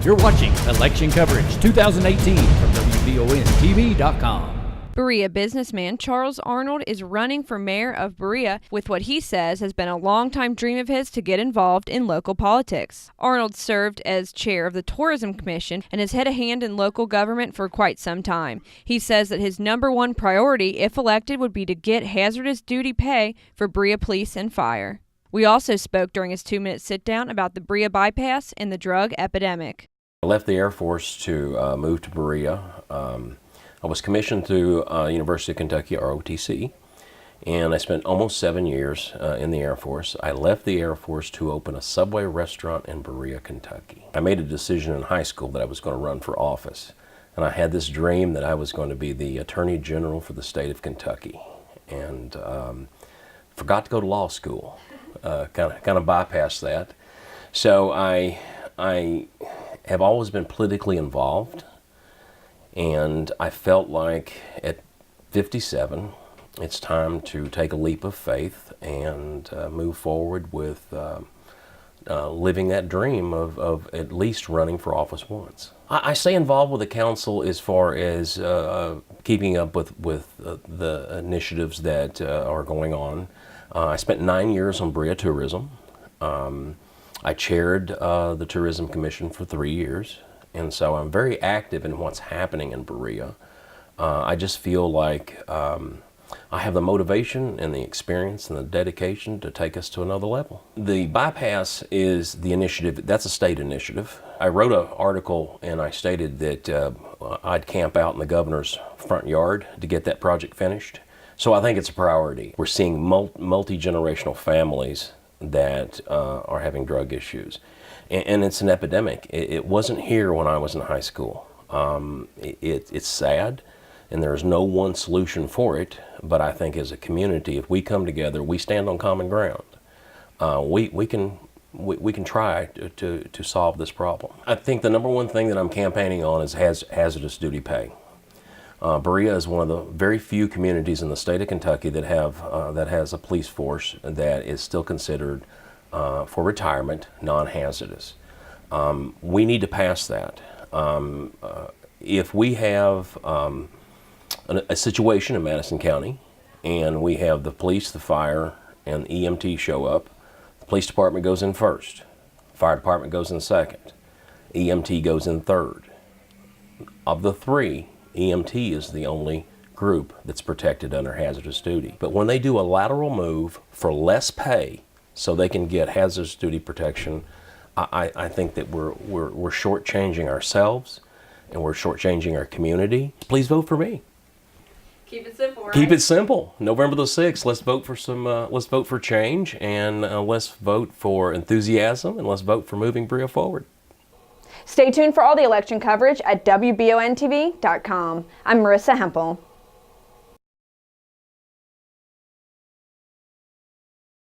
You're watching Election Coverage 2018 from WBONTV.com. Berea businessman Charles Arnold is running for mayor of Berea with what he says has been a longtime dream of his to get involved in local politics. Arnold served as chair of the Tourism Commission and has had a hand in local government for quite some time. He says that his number one priority, if elected, would be to get hazardous duty pay for Berea police and fire. We also spoke during his 2-minute sit-down about the Berea bypass and the drug epidemic. I left the Air Force to move to Berea. I was commissioned through University of Kentucky, ROTC, and I spent almost 7 years in the Air Force. I left the Air Force to open a Subway restaurant in Berea, Kentucky. I made a decision in high school that I was going to run for office, and I had this dream that I was going to be the Attorney General for the state of Kentucky, and forgot to go to law school. Kind of bypassed that. So I have always been politically involved. And I felt like at 57, it's time to take a leap of faith and move forward with living that dream of at least running for office once. I stay involved with the council as far as keeping up with the initiatives that are going on. I spent 9 years on Berea Tourism. I chaired the Tourism Commission for 3 years. And so I'm very active in what's happening in Berea. I just feel like I have the motivation and the experience and the dedication to take us to another level. The bypass is the initiative, that's a state initiative. I wrote an article and I stated that I'd camp out in the governor's front yard to get that project finished. So I think it's a priority. We're seeing multi-generational families that are having drug issues. And it's an epidemic. It wasn't here when I was in high school. It's sad, and there's no one solution for it, but I think as a community, if we come together, we stand on common ground, we can try to solve this problem. I think the number one thing that I'm campaigning on is hazardous duty pay. Berea is one of the very few communities in the state of Kentucky that has a police force that is still considered for retirement, non-hazardous. We need to pass that. If we have a situation in Madison County and we have the police, the fire, and EMT show up, the police department goes in first, fire department goes in second, EMT goes in third. Of the three, EMT is the only group that's protected under hazardous duty. But when they do a lateral move for less pay, so they can get hazardous duty protection, I think that we're shortchanging ourselves and we're shortchanging our community. Please vote for me. Keep it simple, right? Keep it simple. November the 6th, let's vote for let's vote for change, and let's vote for enthusiasm, and let's vote for moving Berea forward. Stay tuned for all the election coverage at WBONTV.com. I'm Marissa Hempel.